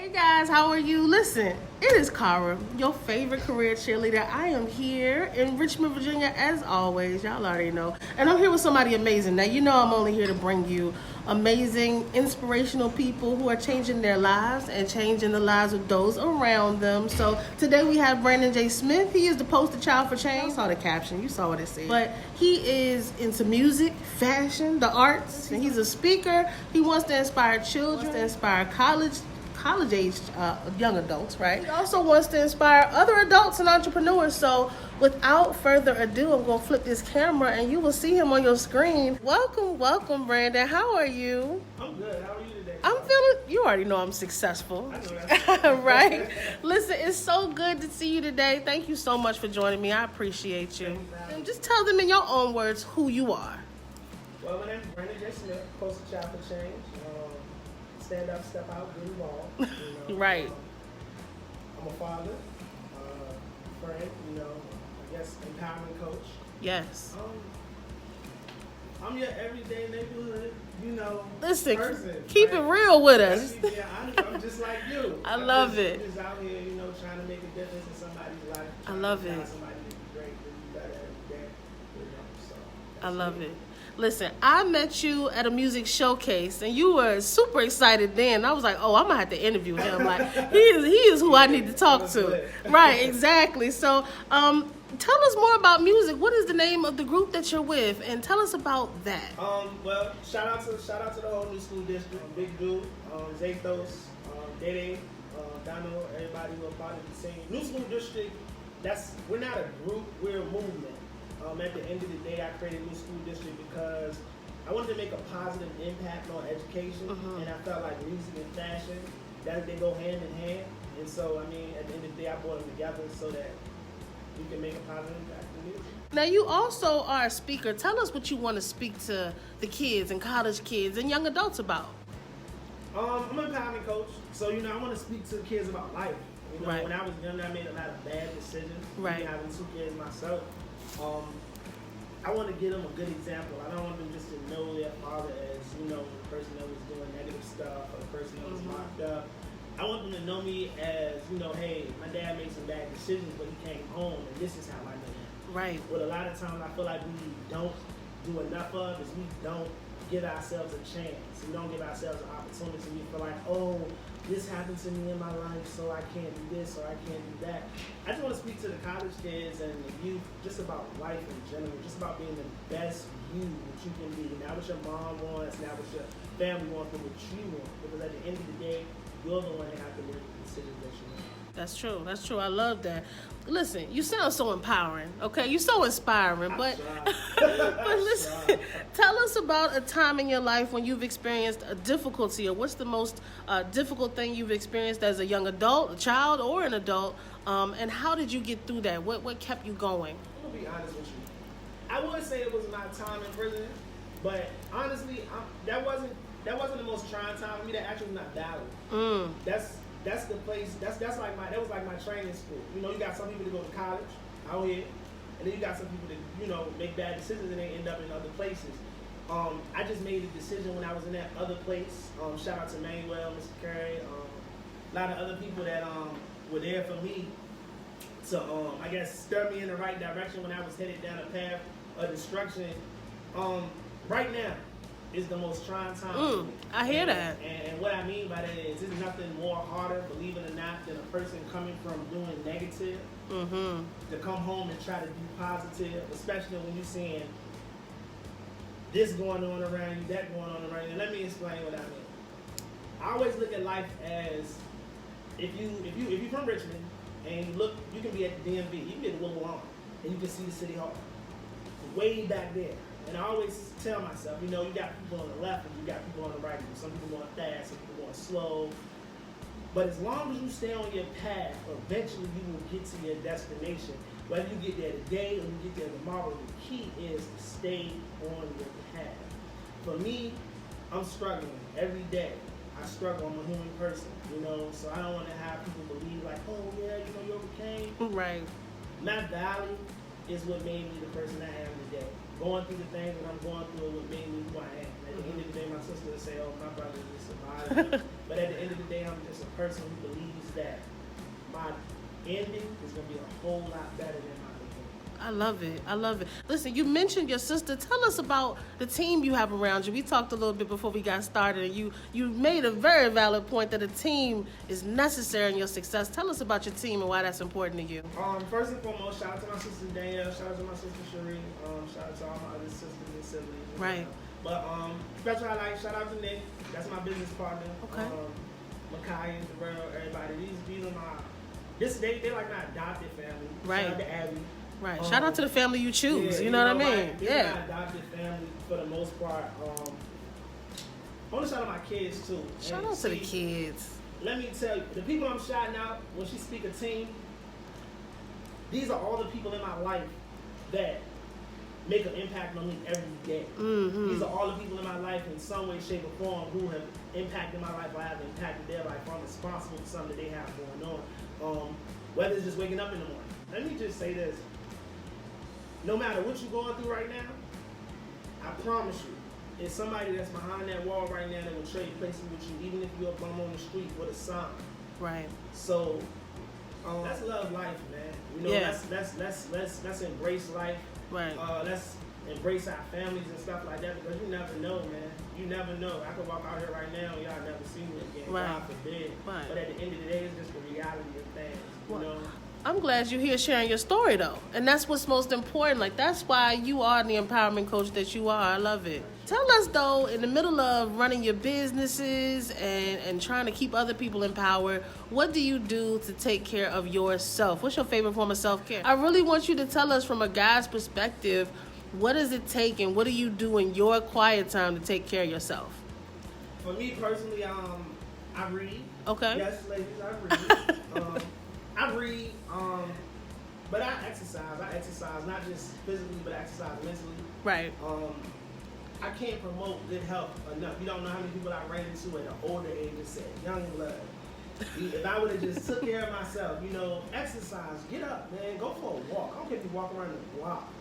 Hey guys, how are you? Listen, it is Cara, your favorite career cheerleader. I am here in Richmond, Virginia, as always. Y'all already know. And I'm here with somebody amazing. Now, you know I'm only here to bring you amazing, inspirational people who are changing their lives and changing the lives of those around them. So today we have Brandon J. Smith. He is the poster child for change. I saw the caption. You saw what it said. But he is into music, fashion, the arts, and he's a speaker. He wants to inspire children, to inspire college-aged young adults, right? He also wants to inspire other adults and entrepreneurs. So without further ado, I'm going to flip this camera and you will see him on your screen. Welcome, Brandon. How are you? I'm good. How are you today? I'm feeling, you already know I'm successful. I know that's right? Listen, it's so good to see you today. Thank you so much for joining me. I appreciate you. And just tell them in your own words who you are. Well, my name is Brandon J. Smith, poster child for change. Stand up, step out, get involved. You know? Right. I'm a father, friend, I guess empowerment coach. Yes. I'm your everyday neighborhood, Listen, person. keep it real with us. Yeah, I'm just like you. I love it. I'm just out here, trying to make a difference in somebody's life. I love it. Somebody to be great, to be better every day. So I love it. Listen, I met you at a music showcase, and you were super excited then. I was like, oh, I'm going to have to interview him. Like, he is who I need to talk to. Right, exactly. So, tell us more about music. What is the name of the group that you're with? And tell us about that. Well, shout out to the whole New School District. Big Dude, Zathos, Dede, Dano, everybody who are part of the same. New School District, we're not a group, we're a movement. At the end of the day, I created New School District because I wanted to make a positive impact on education, and I felt like music and fashion, that they go hand in hand. And so, at the end of the day, I brought them together so that we can make a positive impact in music. Now, you also are a speaker. Tell us what you want to speak to the kids and college kids and young adults about. I'm an empowerment coach, so I want to speak to kids about life. Right. When I was younger, I made a lot of bad decisions. Right. Having 2 kids myself. I want to give them a good example. I don't want them just to know their father as, the person that was doing negative stuff or the person that was locked up. I want them to know me as, hey, my dad made some bad decisions, but he came home, and this is how I know him. Right. But a lot of times I feel like we don't do enough of is we don't give ourselves a chance. We don't give ourselves an opportunity. We feel like, oh, this happened to me in my life, so I can't do this or I can't do that. I just want to speak to the college kids and the youth just about life in general, just about being the best you that you can be. Not what your mom wants, not what your family wants, but what you want. Because at the end of the day, you're the one that has to make the decisions that you make. That's true. I love that. Listen, you sound so empowering, okay? You're so inspiring, but listen, tell us about a time in your life when you've experienced a difficulty, or what's the most difficult thing you've experienced as a young adult, a child, or an adult, and how did you get through that? What kept you going? I'm going to be honest with you. I would say it was my time in prison, but honestly, that wasn't the most trying time for me. That actually was not valid. That's the place. That was like my training school. You got some people that go to college out here, and then you got some people that make bad decisions and they end up in other places. I just made a decision when I was in that other place. Shout out to Manuel, Mr. Curry, a lot of other people that were there for me to I guess stir me in the right direction when I was headed down a path of destruction. Right now is the most trying time for me. I hear that. And what I mean by that is there's nothing more harder, believe it or not, than a person coming from doing negative to come home and try to do positive, especially when you're seeing this going on around you, that going on around you. And let me explain what I mean. I always look at life as if you're from Richmond and you can be at the DMV, you can be at Willow Lawn, and you can see the City Hall way back there. And I always tell myself, you got people on the left and you got people on the right. Some people going fast, some people going slow. But as long as you stay on your path, eventually you will get to your destination. Whether you get there today or you get there tomorrow, the key is to stay on your path. For me, I'm struggling every day. I struggle. I'm a human person, so I don't want to have people believe like, oh yeah, you overcame. Right. My valley is what made me the person I am today. going through the things that I'm going through, what made me who I am. At the end of the day, my sister would say, "Oh, my brother just survived." But at the end of the day, I'm just a person who believes that my ending is going to be a whole lot better than my beginning. I love it. I love it. Listen, you mentioned your sister. Tell us about the team you have around you. We talked a little bit before we got started, and you made a very valid point that a team is necessary in your success. Tell us about your team and why that's important to you. First and foremost, shout out to my sister Danielle, shout out to my sister Cherie, shout out to all my other sisters and siblings. Right. But special highlight, shout out to Nick. That's my business partner. Okay. Makai and Darrell, everybody. These are my. They're like my adopted family. Right. Shout out to Abby. Right. Shout out to the family you choose. Yeah, you know what I mean? Like, they're my adopted family for the most part. I want to shout out my kids too. Shout out to the kids. Let me tell you, the people I'm shouting out when she speak a team, these are all the people in my life that make an impact on me every day. Mm-hmm. These are all the people in my life in some way, shape, or form who have impacted my life or have impacted their life. I'm responsible for something that they have going on. Whether it's just waking up in the morning. Let me just say this. No matter what you're going through right now, I promise you, there's somebody that's behind that wall right now that will trade places with you, even if you're a bum on the street with a sign. Right. So let's love life, man. You know, Yeah. let's embrace life. Right. Let's embrace our families and stuff like that, because you never know, man. You never know. I could walk out here right now and y'all never see me again. Right. God forbid. Right. But at the end of the day, it's just the reality of things. You know. I'm glad you're here sharing your story, though. And that's what's most important. Like, that's why you are the empowerment coach that you are. I love it. Tell us, though, in the middle of running your businesses and trying to keep other people empowered, what do you do to take care of yourself? What's your favorite form of self-care? I really want you to tell us from a guy's perspective, what does it take and what do you do in your quiet time to take care of yourself? For me personally, I read. Okay. Yes, ladies, I read. I read, but I exercise. I exercise not just physically, but I exercise mentally. Right. I can't promote good health enough. You don't know how many people I ran into at an older age and said, young blood. If I would have just took care of myself, you know, exercise, get up, man, go for a walk. I don't care if you walk around the block.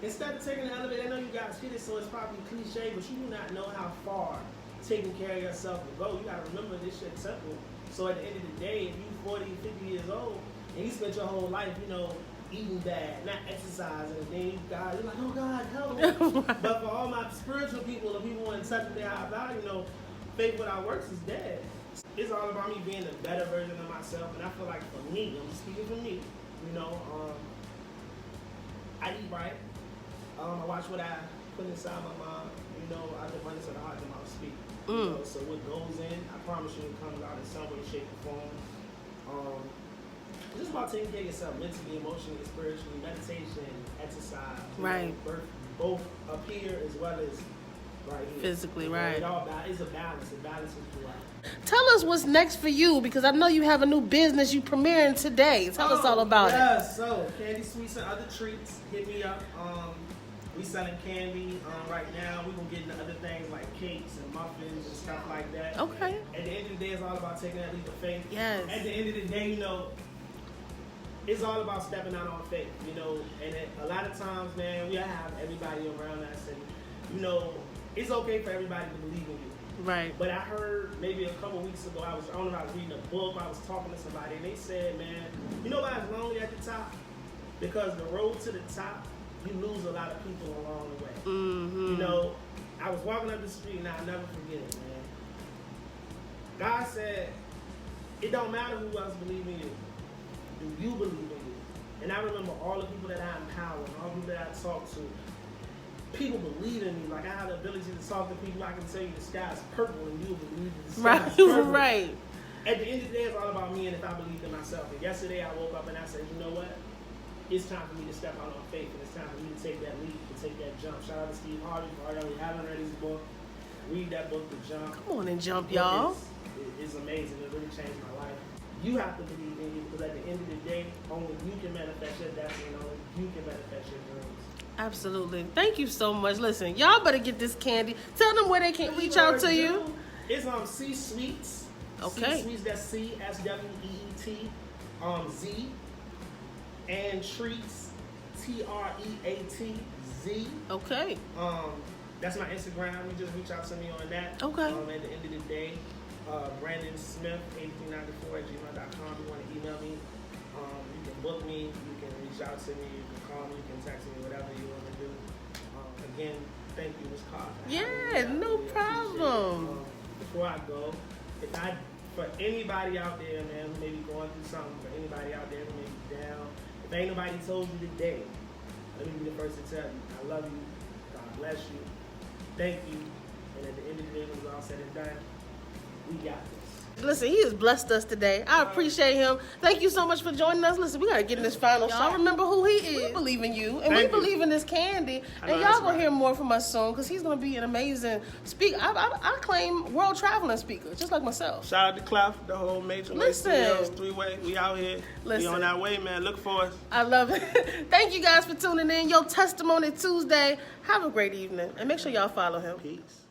Instead of taking the elevator, I know you guys hit it, so it's probably cliche, but you do not know how far taking care of yourself will go. You got to remember this shit's simple. So at the end of the day, if you 40, 50 years old, and you spent your whole life, you know, eating bad, not exercising, and then you're like, oh God, help me. But for all my spiritual people, the people in touch with their high value, you know, faith without works is dead. It's all about me being a better version of myself, and I feel like for me, I'm speaking for me, you know, I eat right. I watch what I put inside my mind. You know, I abundance of the heart and mouth speak. You know, so what goes in, I promise you, it comes out in some way, shape, or form. It's just about taking care of yourself mentally, emotionally, spiritually, meditation, exercise. Right. Know, both up here as well as right here. Physically, you know, right. It all is a balance. It balances throughout. Tell us what's next for you, because I know you have a new business you premiering today. Tell us all about it. Yes, so candy sweets and other treats, hit me up. We selling candy right now. We're going to get into other things like cakes and muffins and stuff like that. Okay. At the end of the day, it's all about taking that leap of faith. Yes. At the end of the day, you know, it's all about stepping out on faith, you know. And a lot of times, man, we have everybody around us. And, you know, it's okay for everybody to believe in you. Right. But I heard maybe a couple weeks ago, I don't know, I was reading a book, I was talking to somebody, and they said, man, you know why it's lonely at the top? Because the road to the top, you lose a lot of people along the way. Mm-hmm. You know, I was walking up the street and I'll never forget it, man. God said, it don't matter who else believes in you. Do you believe in you? And I remember all the people that I empowered, all the people that I talked to, people believe in me. Like, I have the ability to talk to people. I can tell you the sky is purple and you believe the sky is purple. Right. At the end of the day, it's all about me and if I believe in myself. And yesterday I woke up and I said, you know what? It's time for me to step out on faith, and it's time for me to take that leap, to take that jump. Shout out to Steve Harvey. For all y'all who haven't read his book, read that book, The Jump. Come on and jump, y'all. It's amazing. It really changed my life. You have to believe in you, because at the end of the day, only you can manifest your destiny, and only you can manifest your dreams. Absolutely. Thank you so much. Listen, y'all better get this candy. Tell them where they can reach out to you. It's on C Sweets. Okay. C Sweets, that's CSWEET, Z, and Treats TREATZ. Okay. That's my Instagram. You just reach out to me on that. Okay. At the end of the day, Brandon Smith 8394@gmail.com. If you want to email me, you can book me. You can reach out to me. You can call me. You can text me. Whatever you want to do. Again, thank you, Ms. Carter. Yeah, no problem. Before I go, for anybody out there, man, who may be going through something, for anybody out there who may be down, if ain't nobody told you today, let me be the first to tell you, I love you, God bless you, thank you, and at the end of the day, when it's all said and done, we got this. Listen, he has blessed us today. I appreciate him. Thank you so much for joining us. Listen, we got to get in this final shot. Y'all remember who he is. We believe in you, and we believe in this Candy. And y'all going to hear more from us soon, because he's going to be an amazing speaker. I claim world traveling speaker, just like myself. Shout out to Clef, the whole Major Way Studios, three-way. We out here. We on our way, man. Look for us. I love it. Thank you guys for tuning in. Yo, Testimony Tuesday. Have a great evening, and make sure y'all follow him. Peace.